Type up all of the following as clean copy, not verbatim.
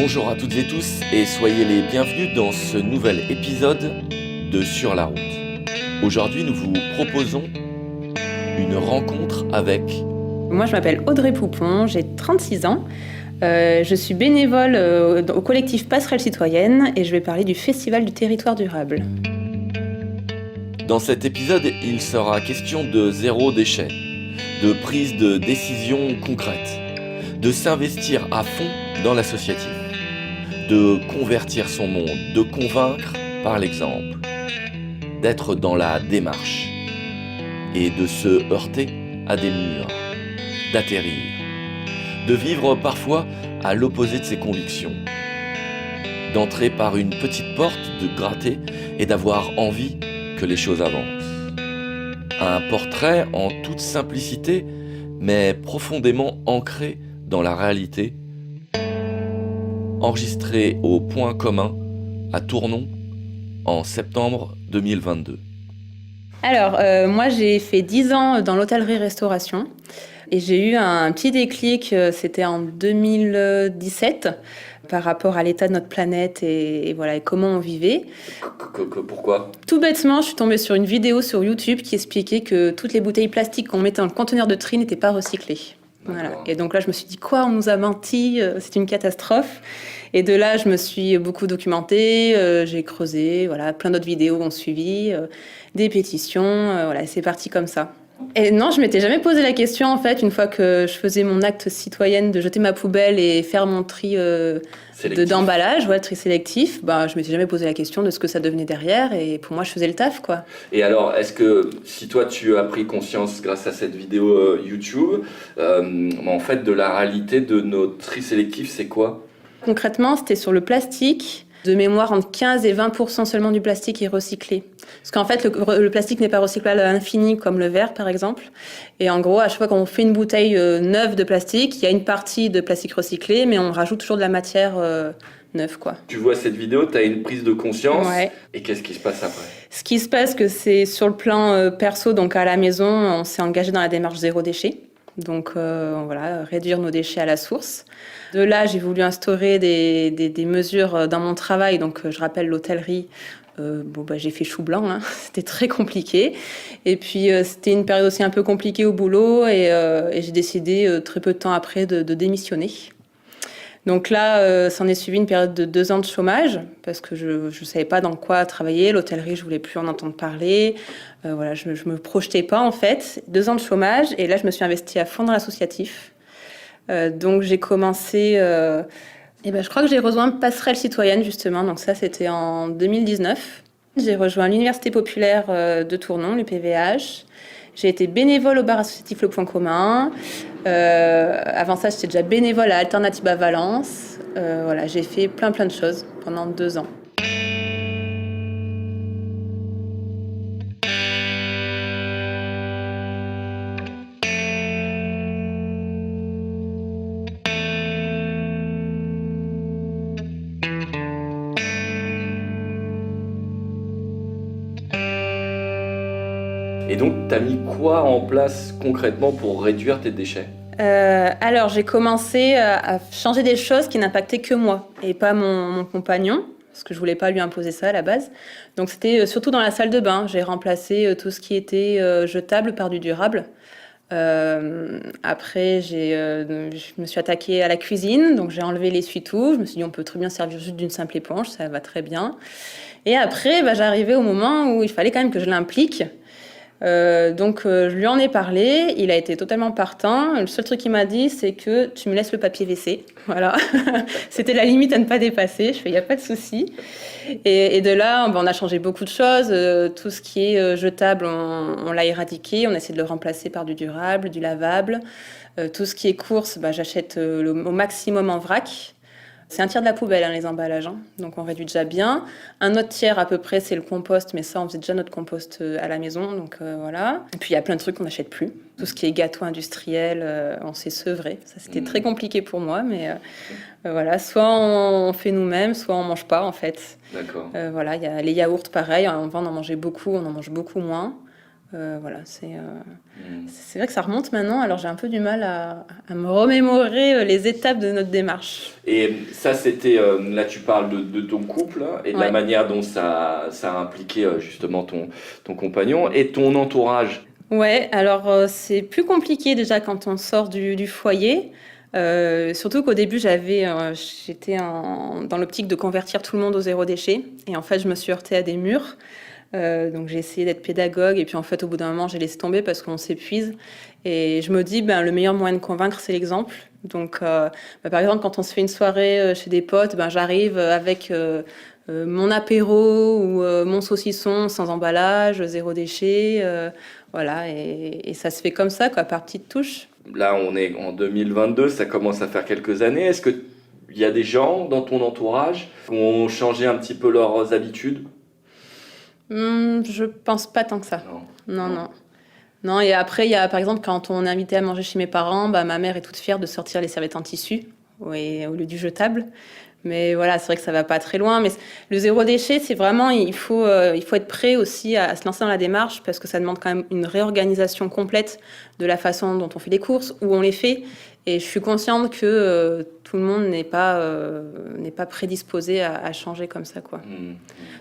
Bonjour à toutes et tous et soyez les bienvenus dans ce nouvel épisode de Sur la route. Aujourd'hui, nous vous proposons une rencontre avec... Moi, je m'appelle Audrey Poupon, j'ai 36 ans. Je suis bénévole au collectif Passerelle Citoyenne et je vais parler du Festival du territoire durable. Dans cet épisode, il sera question de zéro déchet, de prise de décision concrète, de s'investir à fond dans l'associatif, de convertir son monde, de convaincre par l'exemple, d'être dans la démarche et de se heurter à des murs, d'atterrir, de vivre parfois à l'opposé de ses convictions, d'entrer par une petite porte, de gratter et d'avoir envie que les choses avancent. Un portrait en toute simplicité, mais profondément ancré dans la réalité, enregistré au Point commun à Tournon en septembre 2022. Alors, moi, j'ai fait 10 ans dans l'hôtellerie-restauration et j'ai eu un petit déclic, c'était en 2017, par rapport à l'état de notre planète et voilà, et comment on vivait. Pourquoi ? Tout bêtement, je suis tombée sur une vidéo sur YouTube qui expliquait que toutes les bouteilles plastiques qu'on mettait dans le conteneur de tri n'étaient pas recyclées. Voilà. Et donc là, je me suis dit, quoi, on nous a menti, c'est une catastrophe. Et de là, je me suis beaucoup documentée, j'ai creusé, voilà, plein d'autres vidéos ont suivi, des pétitions, voilà, c'est parti comme ça. Et non, je m'étais jamais posé la question, en fait, une fois que je faisais mon acte citoyenne de jeter ma poubelle et faire mon tri d'emballage, ouais, tri sélectif, bah, je m'étais jamais posé la question de ce que ça devenait derrière, et pour moi, je faisais le taf, quoi. Et alors, est-ce que si toi tu as pris conscience grâce à cette vidéo YouTube, en fait de la réalité de nos tri sélectifs, c'est quoi ? Concrètement, c'était sur le plastique. De mémoire, entre 15 et 20% seulement du plastique est recyclé. Parce qu'en fait, le plastique n'est pas recyclable à l'infini, comme le verre, par exemple. Et en gros, à chaque fois qu'on fait une bouteille neuve de plastique, il y a une partie de plastique recyclé, mais on rajoute toujours de la matière neuve, quoi. Tu vois cette vidéo, tu as une prise de conscience, ouais. Et qu'est-ce qui se passe après ? Ce qui se passe, que c'est sur le plan perso, donc à la maison, on s'est engagé dans la démarche zéro déchet. Donc voilà, réduire nos déchets à la source. De là, j'ai voulu instaurer des mesures dans mon travail. Donc je rappelle l'hôtellerie. J'ai fait chou blanc, hein. C'était très compliqué. Et puis c'était une période aussi un peu compliquée au boulot et j'ai décidé très peu de temps après de démissionner. Donc là, s'en est suivi une période de 2 ans de chômage parce que je ne savais pas dans quoi travailler. L'hôtellerie, je voulais plus en entendre parler. Voilà, je me projetais pas en fait. 2 ans de chômage et là, je me suis investie à fond dans l'associatif. Donc j'ai commencé. Je crois que j'ai rejoint Passerelle Citoyenne justement. Donc ça, c'était en 2019. J'ai rejoint l'Université populaire de Tournon, l'UPVH. J'ai été bénévole au bar associatif Le Point commun. Avant ça, j'étais déjà bénévole à Alternativa Valence. Voilà, j'ai fait plein de choses pendant 2 ans. Et donc, tu as mis quoi en place concrètement pour réduire tes déchets ? Alors, j'ai commencé à changer des choses qui n'impactaient que moi et pas mon compagnon, parce que je voulais pas lui imposer ça à la base. Donc, c'était surtout dans la salle de bain. J'ai remplacé tout ce qui était jetable par du durable. Après, je me suis attaquée à la cuisine, donc j'ai enlevé l'essuie-tout. Je me suis dit, on peut très bien servir juste d'une simple éponge, ça va très bien. Et après, j'arrivais au moment où il fallait quand même que je l'implique. Donc je lui en ai parlé, il a été totalement partant. Le seul truc qu'il m'a dit, c'est que tu me laisses le papier WC. Voilà, c'était la limite à ne pas dépasser. Je fais, il n'y a pas de souci. Et de là, on a changé beaucoup de choses. Tout ce qui est jetable, on l'a éradiqué. On a essayé de le remplacer par du durable, du lavable. Tout ce qui est course, j'achète au maximum en vrac. C'est un tiers de la poubelle, les emballages, hein. Donc on réduit déjà bien. Un autre tiers à peu près, c'est le compost, mais ça, on faisait déjà notre compost à la maison, donc voilà. Et puis il y a plein de trucs qu'on n'achète plus. Tout ce qui est gâteau industriel, on s'est sevré. Ça, c'était très compliqué pour moi, mais voilà. Soit on fait nous-mêmes, soit on mange pas, en fait. D'accord. Voilà, il y a les yaourts, pareil. On en mangeait beaucoup, on en mange beaucoup moins. Voilà, c'est vrai que ça remonte maintenant, alors j'ai un peu du mal à me remémorer les étapes de notre démarche. Et ça, c'était, là tu parles de ton couple hein, et de la manière dont ça a impliqué justement ton compagnon et ton entourage. Ouais, alors c'est plus compliqué déjà quand on sort du foyer. Surtout qu'au début, j'étais dans l'optique de convertir tout le monde au zéro déchet. Et en fait, je me suis heurtée à des murs. Donc j'ai essayé d'être pédagogue et puis en fait au bout d'un moment j'ai laissé tomber parce qu'on s'épuise et je me dis le meilleur moyen de convaincre c'est l'exemple. Donc par exemple quand on se fait une soirée chez des potes, j'arrive avec mon apéro ou mon saucisson sans emballage, zéro déchet, voilà et ça se fait comme ça quoi, par petites touches. Là on est en 2022, ça commence à faire quelques années. Est-ce que il y a des gens dans ton entourage qui ont changé un petit peu leurs habitudes? Je pense pas tant que ça. Non, et après, il y a par exemple quand on est invité à manger chez mes parents, ma mère est toute fière de sortir les serviettes en tissu au lieu du jetable. Mais voilà, c'est vrai que ça va pas très loin. Mais le zéro déchet, c'est vraiment, il faut être prêt aussi à se lancer dans la démarche parce que ça demande quand même une réorganisation complète de la façon dont on fait les courses, où on les fait. Et je suis consciente que tout le monde n'est pas prédisposé à changer comme ça, quoi.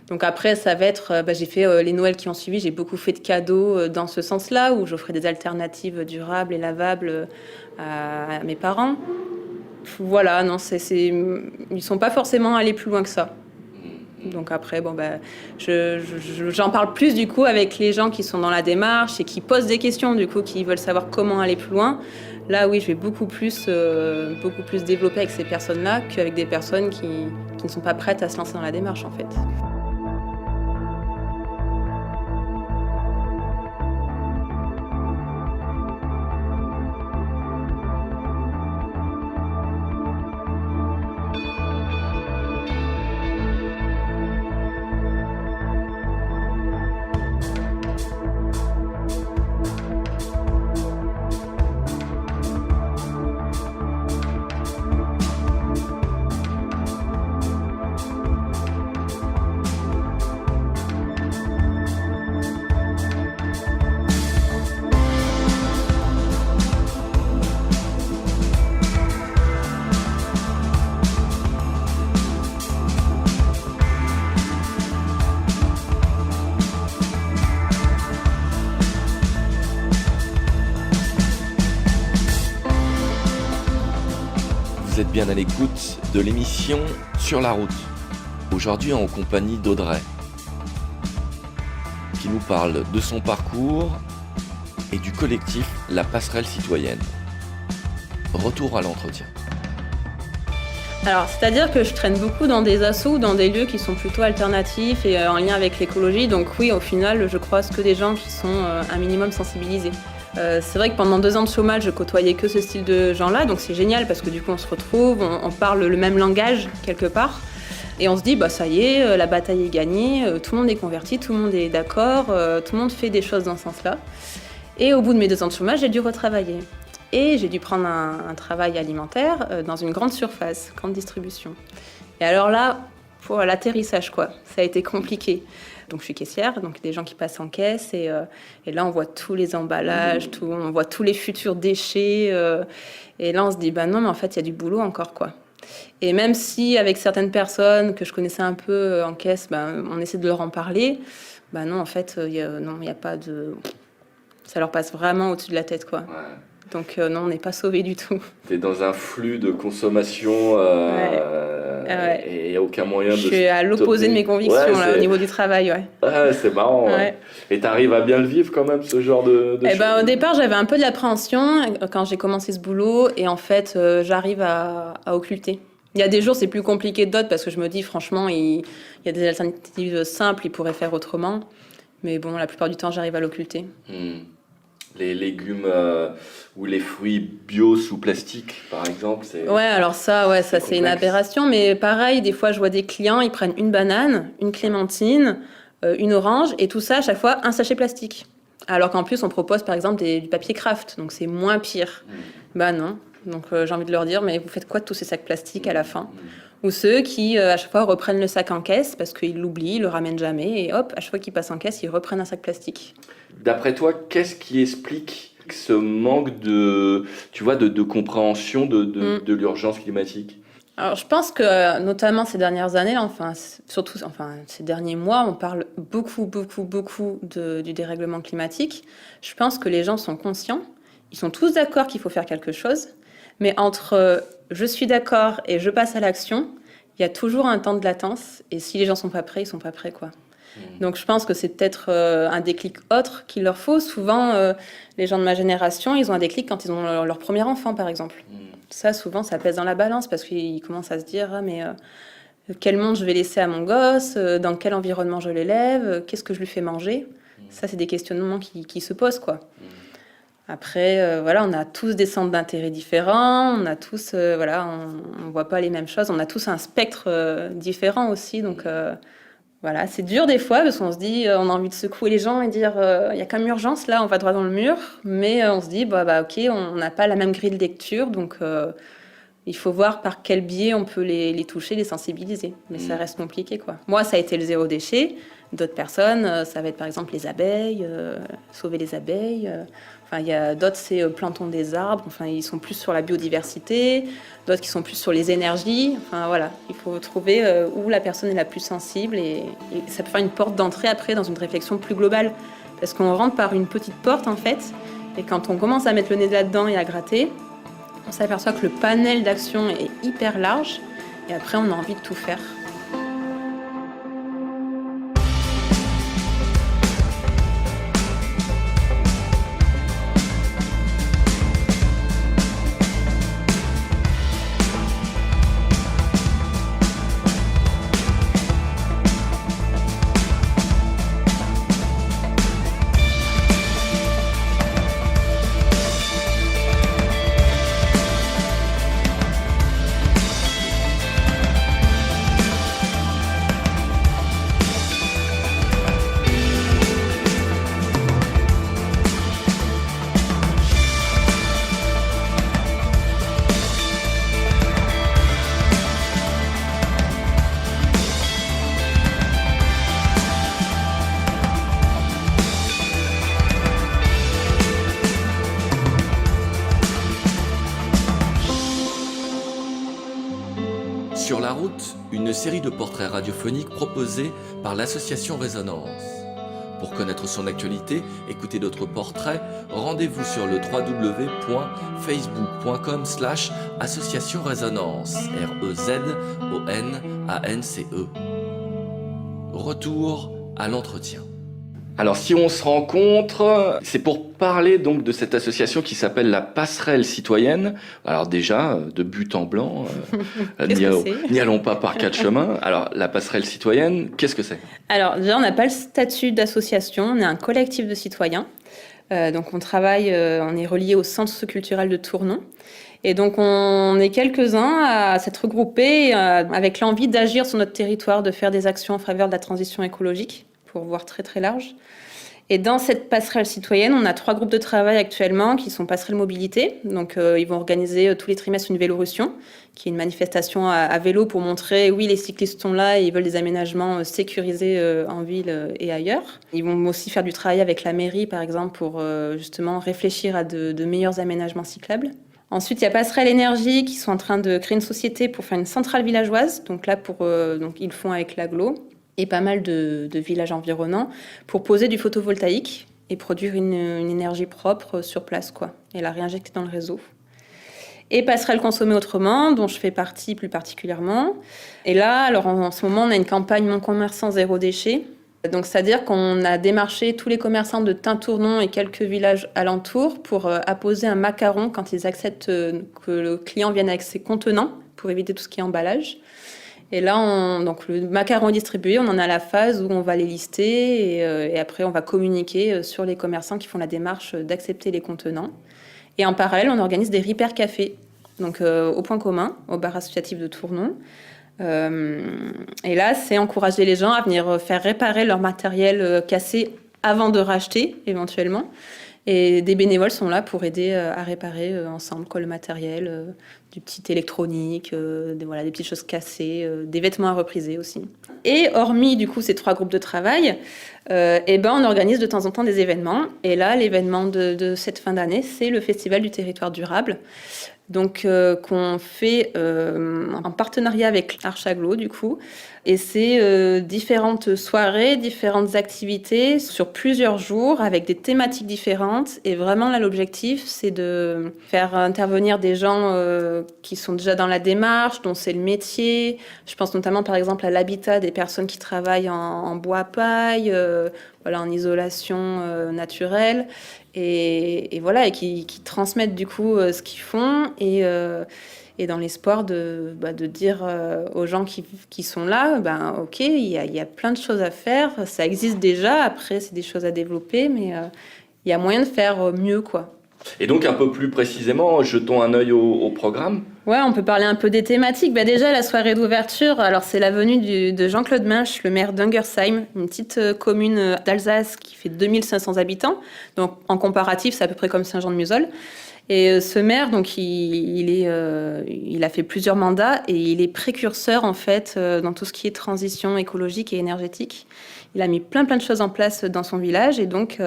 Donc après, ça va être, j'ai fait les Noëls qui ont suivi, j'ai beaucoup fait de cadeaux dans ce sens-là, où j'offrais des alternatives durables et lavables à mes parents. Voilà, non, ils sont pas forcément allés plus loin que ça. Donc après, j'en parle plus du coup avec les gens qui sont dans la démarche et qui posent des questions du coup, qui veulent savoir comment aller plus loin. Là, oui, je vais beaucoup plus développer avec ces personnes-là qu'avec des personnes qui ne sont pas prêtes à se lancer dans la démarche en fait. Vous êtes bien à l'écoute de l'émission Sur la route. Aujourd'hui en compagnie d'Audrey, qui nous parle de son parcours et du collectif La Passerelle Citoyenne. Retour à l'entretien. Alors, c'est-à-dire que je traîne beaucoup dans des assos, dans des lieux qui sont plutôt alternatifs et en lien avec l'écologie. Donc oui, au final, je croise que des gens qui sont un minimum sensibilisés. C'est vrai que pendant 2 ans de chômage, je côtoyais que ce style de gens-là, donc c'est génial parce que du coup on se retrouve, on parle le même langage quelque part, et on se dit ça y est, la bataille est gagnée, tout le monde est converti, tout le monde est d'accord, tout le monde fait des choses dans ce sens-là. Et au bout de mes 2 ans de chômage, j'ai dû retravailler. Et j'ai dû prendre un travail alimentaire dans une grande surface, grande distribution. Et alors là, pour l'atterrissage quoi, ça a été compliqué. Donc je suis caissière, donc des gens qui passent en caisse et là on voit tous les emballages, on voit tous les futurs déchets et là on se dit non mais en fait il y a du boulot encore quoi. Et même si avec certaines personnes que je connaissais un peu en caisse, on essaie de leur en parler, non en fait il y a pas de, ça leur passe vraiment au-dessus de la tête quoi. Ouais. Donc non, on n'est pas sauvés du tout. Tu es dans un flux de consommation et aucun moyen de... Je suis à l'opposé de mes convictions là, au niveau du travail. Ouais, c'est marrant. Ouais. Et tu arrives à bien le vivre quand même, ce genre de choses? Au départ, j'avais un peu de l'appréhension quand j'ai commencé ce boulot et en fait, j'arrive à occulter. Il y a des jours, c'est plus compliqué que d'autres parce que je me dis, franchement, il y a des alternatives simples, ils pourraient faire autrement. Mais bon, la plupart du temps, j'arrive à l'occulter. Les légumes ou les fruits bio sous plastique, par exemple, c'est... Ouais, alors ça c'est une aberration. Mais pareil, des fois, je vois des clients, ils prennent une banane, une clémentine, une orange, et tout ça, à chaque fois, un sachet plastique. Alors qu'en plus, on propose, par exemple, du papier craft, donc c'est moins pire. Non. Donc j'ai envie de leur dire, mais vous faites quoi de tous ces sacs plastiques à la fin ? Ou ceux qui, à chaque fois, reprennent le sac en caisse parce qu'ils l'oublient, ils le ramènent jamais, et hop, à chaque fois qu'ils passent en caisse, ils reprennent un sac plastique. D'après toi, qu'est-ce qui explique ce manque de compréhension de l'urgence climatique? Alors, je pense que, notamment ces dernières années, surtout ces derniers mois, on parle beaucoup, beaucoup, beaucoup du dérèglement climatique. Je pense que les gens sont conscients, ils sont tous d'accord qu'il faut faire quelque chose, mais entre je suis d'accord et je passe à l'action, il y a toujours un temps de latence, et si les gens sont pas prêts, ils sont pas prêts, quoi. Donc je pense que c'est peut-être un déclic autre qu'il leur faut. Souvent, les gens de ma génération, ils ont un déclic quand ils ont leur premier enfant, par exemple. Ça, souvent, ça pèse dans la balance parce qu'ils commencent à se dire ah, mais quel monde je vais laisser à mon gosse, dans quel environnement je l'élève, qu'est-ce que je lui fais manger. Ça, c'est des questionnements qui se posent, quoi. Après, voilà, on a tous des centres d'intérêt différents, on a tous, voilà, on voit pas les mêmes choses, on a tous un spectre différent aussi, donc voilà, c'est dur des fois parce qu'on se dit, on a envie de secouer les gens et dire, il y a quand même urgence là, on va droit dans le mur, mais on se dit, bah ok, on n'a pas la même grille de lecture, donc il faut voir par quel biais on peut les toucher, les sensibiliser. Mais ça reste compliqué, quoi. Moi, ça a été le zéro déchet. D'autres personnes, ça va être par exemple les abeilles, sauver les abeilles. Enfin, il y a d'autres, c'est plantons des arbres. Enfin, ils sont plus sur la biodiversité. D'autres qui sont plus sur les énergies. Enfin, voilà, il faut trouver où la personne est la plus sensible. Et ça peut faire une porte d'entrée après dans une réflexion plus globale. Parce qu'on rentre par une petite porte, en fait. Et quand on commence à mettre le nez là-dedans et à gratter, on s'aperçoit que le panel d'action est hyper large. Et après, on a envie de tout faire. Sur la route, une série de portraits radiophoniques proposés par l'association Résonance. Pour connaître son actualité, écouter d'autres portraits, rendez-vous sur le www.facebook.com/association Résonance, REZONANCE. Retour à l'entretien. Alors si on se rencontre, c'est pour parler donc de cette association qui s'appelle la Passerelle Citoyenne. Alors déjà, de but en blanc, n'y allons pas par quatre chemins. Alors la Passerelle Citoyenne, qu'est-ce que c'est ? Alors déjà, on n'a pas le statut d'association, on est un collectif de citoyens. Donc on travaille, on est relié au centre socioculturel de Tournon. Et donc on est quelques-uns à s'être regroupés avec l'envie d'agir sur notre territoire, de faire des actions en faveur de la transition écologique, pour voir très très large. Et dans cette passerelle citoyenne, on a 3 groupes de travail actuellement qui sont passerelle mobilité. Donc ils vont organiser tous les trimestres une Vélorussion, qui est une manifestation à vélo pour montrer, oui, les cyclistes sont là et ils veulent des aménagements sécurisés en ville et ailleurs. Ils vont aussi faire du travail avec la mairie, par exemple, pour justement réfléchir à de meilleurs aménagements cyclables. Ensuite, il y a Passerelle Énergie qui sont en train de créer une société pour faire une centrale villageoise. Donc là, donc ils le font avec l'agglo et pas mal de villages environnants pour poser du photovoltaïque et produire une énergie propre sur place, quoi, et la réinjecter dans le réseau. Et Passerelle Consommer Autrement, dont je fais partie plus particulièrement. Et là, alors en ce moment, on a une campagne Mon Commerçant Zéro Déchet. Donc, c'est-à-dire qu'on a démarché tous les commerçants de Tintournon et quelques villages alentours pour apposer un macaron quand ils acceptent que le client vienne avec ses contenants pour éviter tout ce qui est emballage. Et là, donc le macaron est distribué, on en a la phase où on va les lister et après on va communiquer sur les commerçants qui font la démarche d'accepter les contenants. Et en parallèle, on organise des repair cafés, donc au point commun, au bar associatif de Tournon. Et là, c'est encourager les gens à venir faire réparer leur matériel cassé avant de racheter, éventuellement. Et des bénévoles sont là pour aider à réparer ensemble le matériel, du petit électronique, des petites choses cassées, des vêtements à repriser aussi. Et hormis du coup ces 3 groupes de travail, on organise de temps en temps des événements. Et là, l'événement de cette fin d'année, c'est le Festival du territoire durable. Donc qu'on fait en partenariat avec Archaglo du coup. Et c'est différentes soirées, différentes activités sur plusieurs jours avec des thématiques différentes. Et vraiment là, l'objectif, c'est de faire intervenir des gens qui sont déjà dans la démarche, dont c'est le métier. Je pense notamment par exemple à l'habitat des personnes qui travaillent en bois paille, en isolation naturelle. Et qui transmettent du coup ce qu'ils font et dans l'espoir de dire aux gens qui sont là, ok, il y a plein de choses à faire, ça existe déjà, après c'est des choses à développer, mais il y a moyen de faire mieux, quoi. Et donc un peu plus précisément, jetons un œil au programme. Ouais, on peut parler un peu des thématiques. Déjà, la soirée d'ouverture, alors c'est la venue de Jean-Claude Minch, le maire d'Ungersheim, une petite commune d'Alsace qui fait 2500 habitants. Donc en comparatif, c'est à peu près comme Saint-Jean-de-Museul. Et ce maire, donc il a fait plusieurs mandats et il est précurseur en fait dans tout ce qui est transition écologique et énergétique. Il a mis plein de choses en place dans son village et donc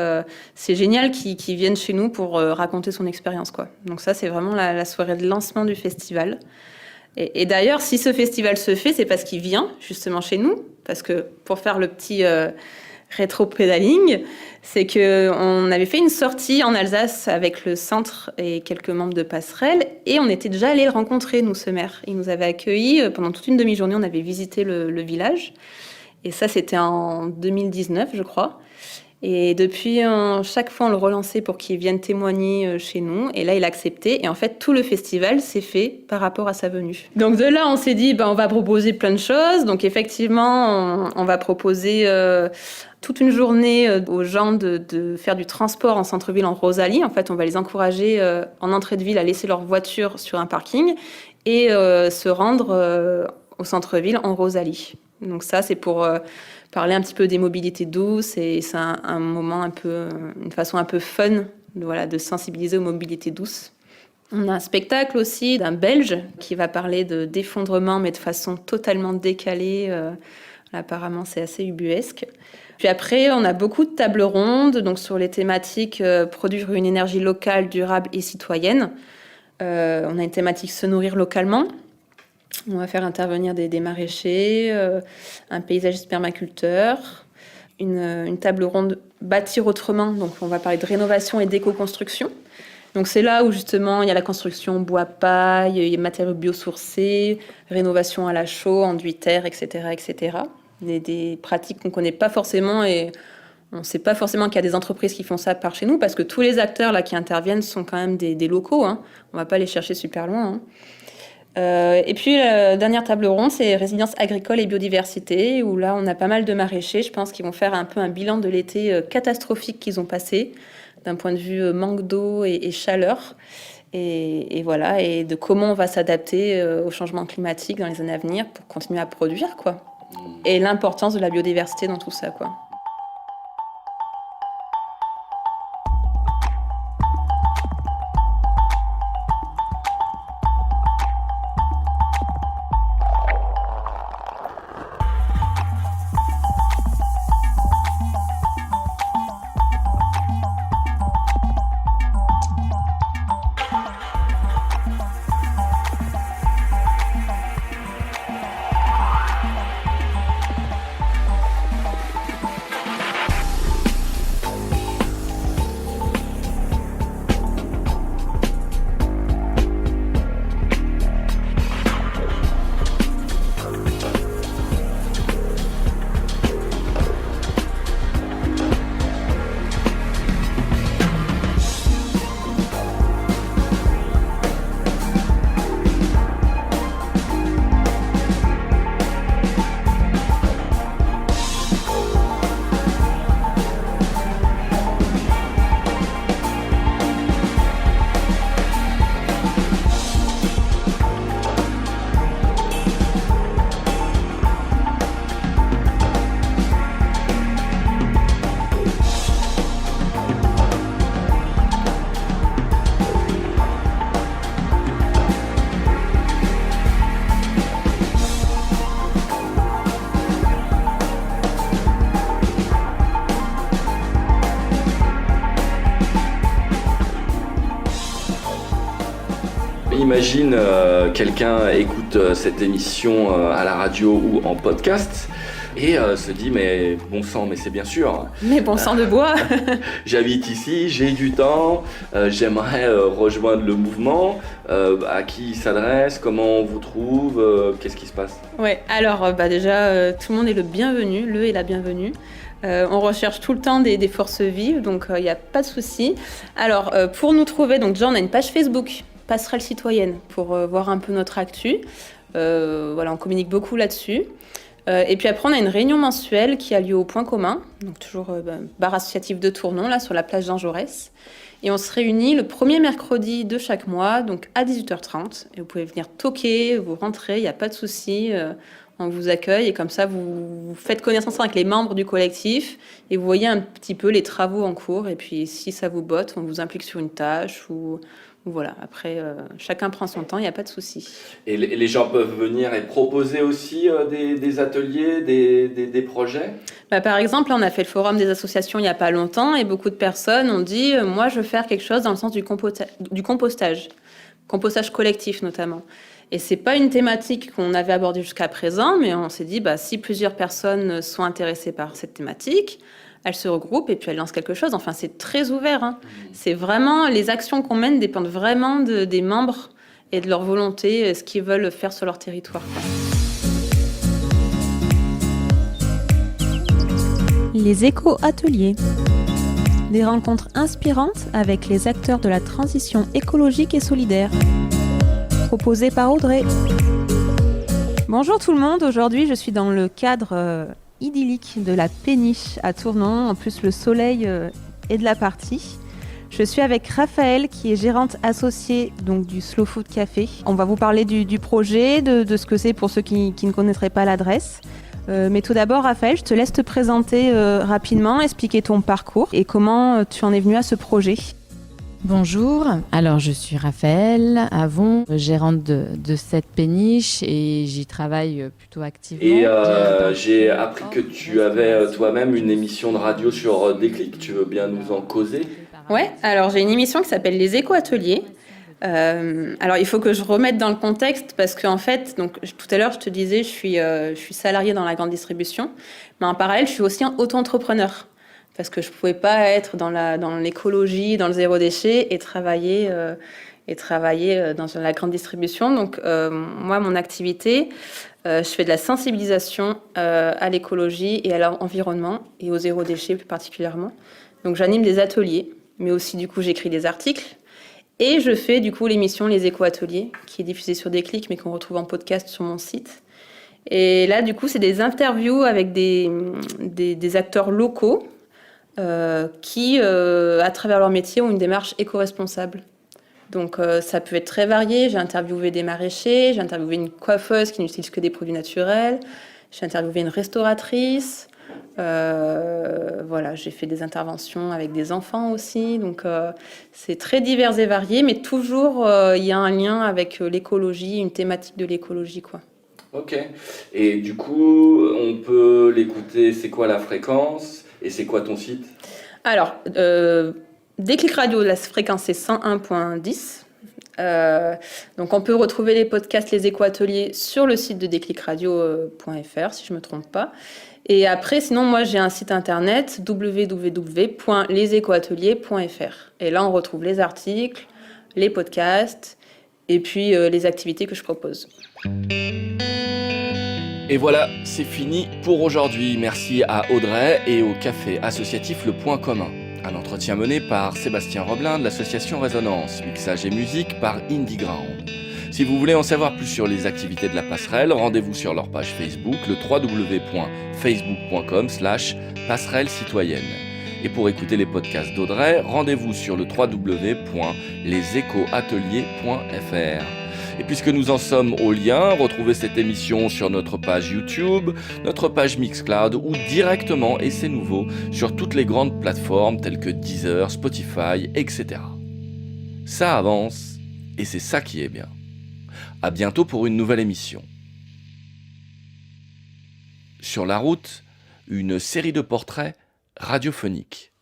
c'est génial qu'il vienne chez nous pour raconter son expérience, quoi. Donc ça, c'est vraiment la soirée de lancement du festival. Et d'ailleurs, si ce festival se fait, c'est parce qu'il vient justement chez nous. Parce que pour faire le petit rétro-pédaling, c'est qu'on avait fait une sortie en Alsace avec le centre et quelques membres de Passerelle et on était déjà allés le rencontrer, nous, ce maire. Il nous avait accueillis pendant toute une demi-journée, on avait visité le village. Et ça, c'était en 2019, je crois. Et depuis, chaque fois, on le relançait pour qu'il vienne témoigner chez nous. Et là, il a accepté. Et en fait, tout le festival s'est fait par rapport à sa venue. Donc de là, on s'est dit, on va proposer plein de choses. Donc effectivement, on va proposer toute une journée aux gens de faire du transport en centre-ville en Rosalie. En fait, on va les encourager en entrée de ville à laisser leur voiture sur un parking et se rendre au centre-ville en Rosalie. Donc ça, c'est pour parler un petit peu des mobilités douces et c'est un moment une façon un peu fun de sensibiliser aux mobilités douces. On a un spectacle aussi d'un Belge qui va parler d'effondrement mais de façon totalement décalée. Apparemment, c'est assez ubuesque. Puis après, on a beaucoup de tables rondes donc sur les thématiques produire une énergie locale, durable et citoyenne. On a une thématique se nourrir localement. On va faire intervenir des maraîchers, un paysagiste permaculteur, une table ronde bâtir autrement. Donc on va parler de rénovation et d'éco-construction. Donc c'est là où justement il y a la construction bois paille, il y a matériaux biosourcés, rénovation à la chaux, enduit terre, etc., etc. Des pratiques qu'on connaît pas forcément et on ne sait pas forcément qu'il y a des entreprises qui font ça par chez nous parce que tous les acteurs là qui interviennent sont quand même des locaux. Hein. On va pas les chercher super loin. Hein. Et puis la dernière table ronde, c'est résilience agricole et biodiversité, où là on a pas mal de maraîchers, je pense, qui vont faire un peu un bilan de l'été catastrophique qu'ils ont passé, d'un point de vue manque d'eau et chaleur, et de comment on va s'adapter au changement climatique dans les années à venir pour continuer à produire, quoi. Et l'importance de la biodiversité dans tout ça, quoi. Imagine quelqu'un écoute cette émission à la radio ou en podcast et se dit mais bon sang, mais c'est bien sûr. Mais bon sang de bois. J'habite ici, j'ai du temps, j'aimerais rejoindre le mouvement. À qui il s'adresse, comment on vous trouve, qu'est-ce qui se passe? Ouais, alors déjà tout le monde est le bienvenu, le et la bienvenue. On recherche tout le temps des forces vives, donc il n'y a pas de souci. Alors pour nous trouver, donc déjà on a une page Facebook, Passerelle Citoyenne, pour voir un peu notre actu. Voilà, on communique beaucoup là-dessus. Et puis après on a une réunion mensuelle qui a lieu au Point Commun, donc toujours bar associatif de Tournon, là sur la plage Jean Jaurès. Et on se réunit le premier mercredi de chaque mois, donc à 18h30. Et vous pouvez venir toquer, vous rentrez, il n'y a pas de souci. On vous accueille et comme ça, vous faites connaissance avec les membres du collectif et vous voyez un petit peu les travaux en cours. Et puis, si ça vous botte, on vous implique sur une tâche ou voilà. Après, chacun prend son temps, il n'y a pas de souci. Et les gens peuvent venir et proposer aussi des ateliers, des projets? Par exemple, on a fait le forum des associations il n'y a pas longtemps et beaucoup de personnes ont dit « Moi, je veux faire quelque chose dans le sens du compostage collectif notamment ». Et c'est pas une thématique qu'on avait abordée jusqu'à présent, mais on s'est dit, si plusieurs personnes sont intéressées par cette thématique, elles se regroupent et puis elles lancent quelque chose. Enfin, c'est très ouvert. Hein. C'est vraiment, les actions qu'on mène dépendent vraiment des membres et de leur volonté, ce qu'ils veulent faire sur leur territoire. Les éco-ateliers. Des rencontres inspirantes avec les acteurs de la transition écologique et solidaire. Proposé par Audrey. Bonjour tout le monde, aujourd'hui je suis dans le cadre idyllique de la péniche à Tournon, en plus le soleil est de la partie. Je suis avec Raphaël qui est gérante associée donc, du Slow Food Café. On va vous parler du projet, de ce que c'est pour ceux qui ne connaîtraient pas l'adresse. Mais tout d'abord Raphaël, je te laisse te présenter rapidement, expliquer ton parcours et comment tu en es venu à ce projet. Bonjour, alors je suis Raphaël Avon, gérante de cette péniche et j'y travaille plutôt activement. Et j'ai appris que tu avais toi-même une émission de radio sur Déclic, tu veux bien nous en causer? Ouais, alors j'ai une émission qui s'appelle Les Éco-Ateliers. Alors il faut que je remette dans le contexte parce qu'en fait, donc, tout à l'heure je te disais, je suis salariée dans la grande distribution, mais en parallèle je suis aussi un auto-entrepreneur. Parce que je ne pouvais pas être dans l'écologie, dans le zéro déchet et travailler dans la grande distribution. Donc, moi, mon activité, je fais de la sensibilisation à l'écologie et à l'environnement et au zéro déchet plus particulièrement. Donc, j'anime des ateliers, mais aussi, du coup, j'écris des articles. Et je fais, du coup, l'émission Les Éco-Ateliers, qui est diffusée sur Déclic, mais qu'on retrouve en podcast sur mon site. Et là, du coup, c'est des interviews avec des acteurs locaux qui, à travers leur métier, ont une démarche éco-responsable. Donc ça peut être très varié. J'ai interviewé des maraîchers, j'ai interviewé une coiffeuse qui n'utilise que des produits naturels, j'ai interviewé une restauratrice, voilà, j'ai fait des interventions avec des enfants aussi. Donc c'est très divers et varié, mais toujours il y a un lien avec l'écologie, une thématique de l'écologie, quoi. Ok. Et du coup, on peut l'écouter, c'est quoi la fréquence ? Et c'est quoi ton site? Alors, Déclic Radio, la fréquence c'est 101.10. Donc on peut retrouver les podcasts, les éco-ateliers sur le site de déclicradio.fr si je ne me trompe pas. Et après, sinon, moi j'ai un site internet www.lesécoateliers.fr. Et là, on retrouve les articles, les podcasts et puis les activités que je propose. Et voilà, c'est fini pour aujourd'hui. Merci à Audrey et au café associatif Le Point Commun. Un entretien mené par Sébastien Roblin de l'association Résonance. Mixage et musique par Indie Ground. Si vous voulez en savoir plus sur les activités de la passerelle, rendez-vous sur leur page Facebook, le www.facebook.com/passerelle citoyenne. Et pour écouter les podcasts d'Audrey, rendez-vous sur le www.lesécoateliers.fr. Et puisque nous en sommes au lien, retrouvez cette émission sur notre page YouTube, notre page Mixcloud ou directement, et c'est nouveau, sur toutes les grandes plateformes telles que Deezer, Spotify, etc. Ça avance et c'est ça qui est bien. À bientôt pour une nouvelle émission. Sur la route, une série de portraits radiophoniques.